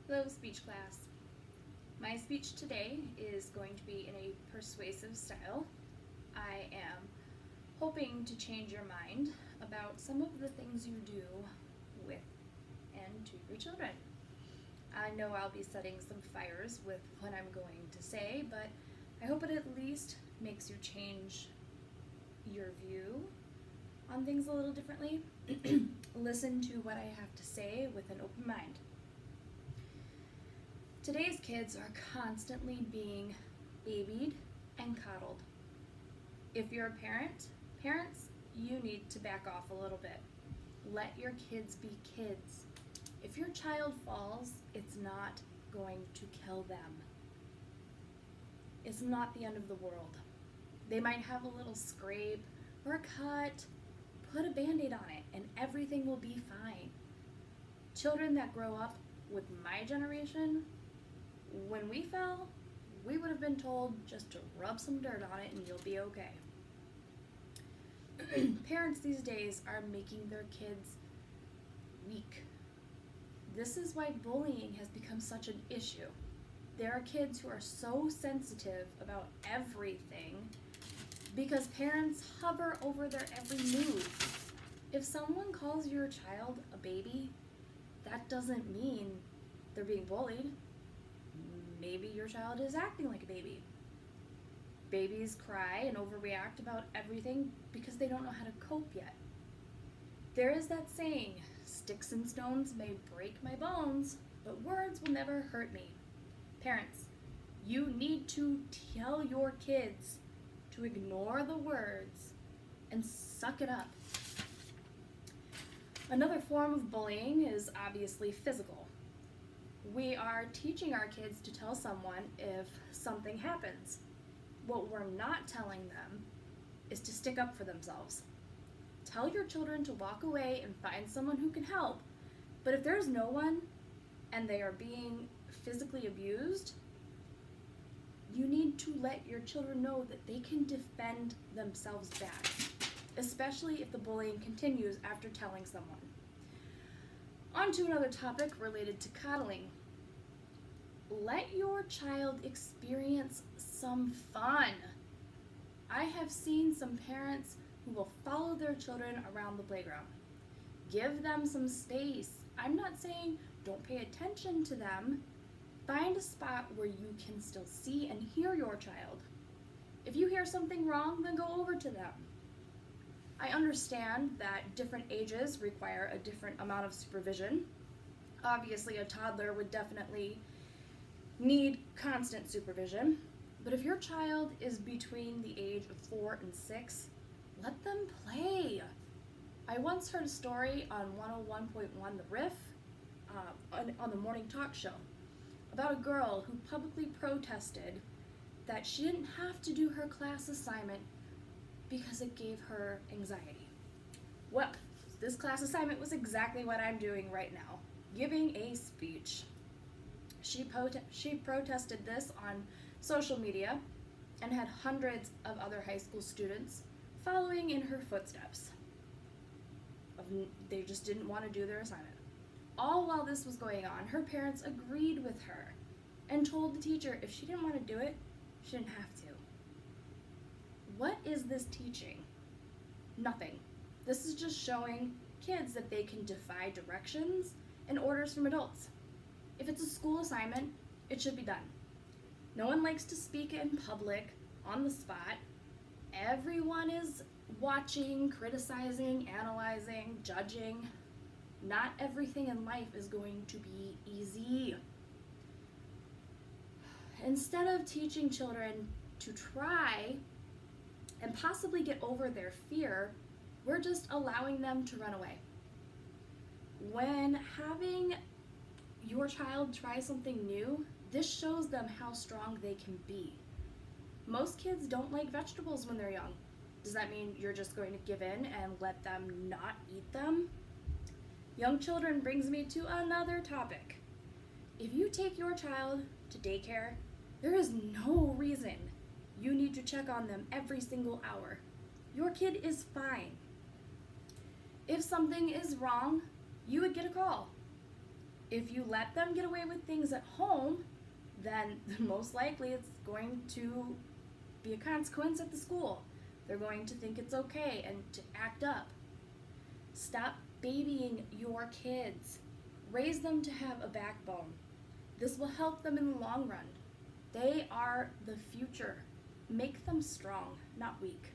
Hello, speech class. My speech today is going to be in a persuasive style. I am hoping to change your mind about some of the things you do with and to your children. I know I'll be setting some fires with what I'm going to say, but I hope it at least makes you change your view on things a little differently. Listen to what I have to say with an open mind. Today's kids are constantly being babied and coddled. If you're a parents, you need to back off a little bit. Let your kids be kids. If your child falls, it's not going to kill them. It's not the end of the world. They might have a little scrape or a cut. Put a Band-Aid on it and everything will be fine. Children that grow up with my generation, when we fell, we would have been told just to rub some dirt on it and you'll be okay. Parents these days are making their kids weak. This is why bullying has become such an issue. There are kids who are so sensitive about everything because parents hover over their every move. If someone calls your child a baby, that doesn't mean they're being bullied. Maybe your child is acting like a baby. Babies cry and overreact about everything because they don't know how to cope yet. There is that saying, sticks and stones may break my bones, but words will never hurt me. Parents, you need to tell your kids to ignore the words and suck it up. Another form of bullying is obviously physical. We are teaching our kids to tell someone if something happens. What we're not telling them is to stick up for themselves. Tell your children to walk away and find someone who can help, but if there's no one and they are being physically abused, you need to let your children know that they can defend themselves back, especially if the bullying continues after telling someone. On to another topic related to coddling. Let your child experience some fun. I have seen some parents who will follow their children around the playground. Give them some space. I'm not saying don't pay attention to them. Find a spot where you can still see and hear your child. If you hear something wrong, then go over to them. I understand that different ages require a different amount of supervision. Obviously, a toddler would definitely need constant supervision, but if your child is between the age of 4 and 6, let them play. I once heard a story on 101.1 The Riff, on the morning talk show, about a girl who publicly protested that she didn't have to do her class assignment because it gave her anxiety. Well, this class assignment was exactly what I'm doing right now, giving a speech. She protested this on social media and had hundreds of other high school students following in her footsteps. They just didn't want to do their assignment. All while this was going on, her parents agreed with her and told the teacher if she didn't want to do it, she didn't have to. What is this teaching? Nothing. This is just showing kids that they can defy directions and orders from adults. If it's a school assignment, it should be done. No one likes to speak in public, on the spot. Everyone is watching, criticizing, analyzing, judging. Not everything in life is going to be easy. Instead of teaching children to try and possibly get over their fear, we're just allowing them to run away. When having your child try something new, this shows them how strong they can be. Most kids don't like vegetables when they're young. Does that mean you're just going to give in and let them not eat them? Young children brings me to another topic. If you take your child to daycare, there is no reason you need to check on them every single hour. Your kid is fine. If something is wrong, you would get a call. If you let them get away with things at home, then most likely it's going to be a consequence at the school. They're going to think it's okay and to act up. Stop babying your kids. Raise them to have a backbone. This will help them in the long run. They are the future. Make them strong, not weak.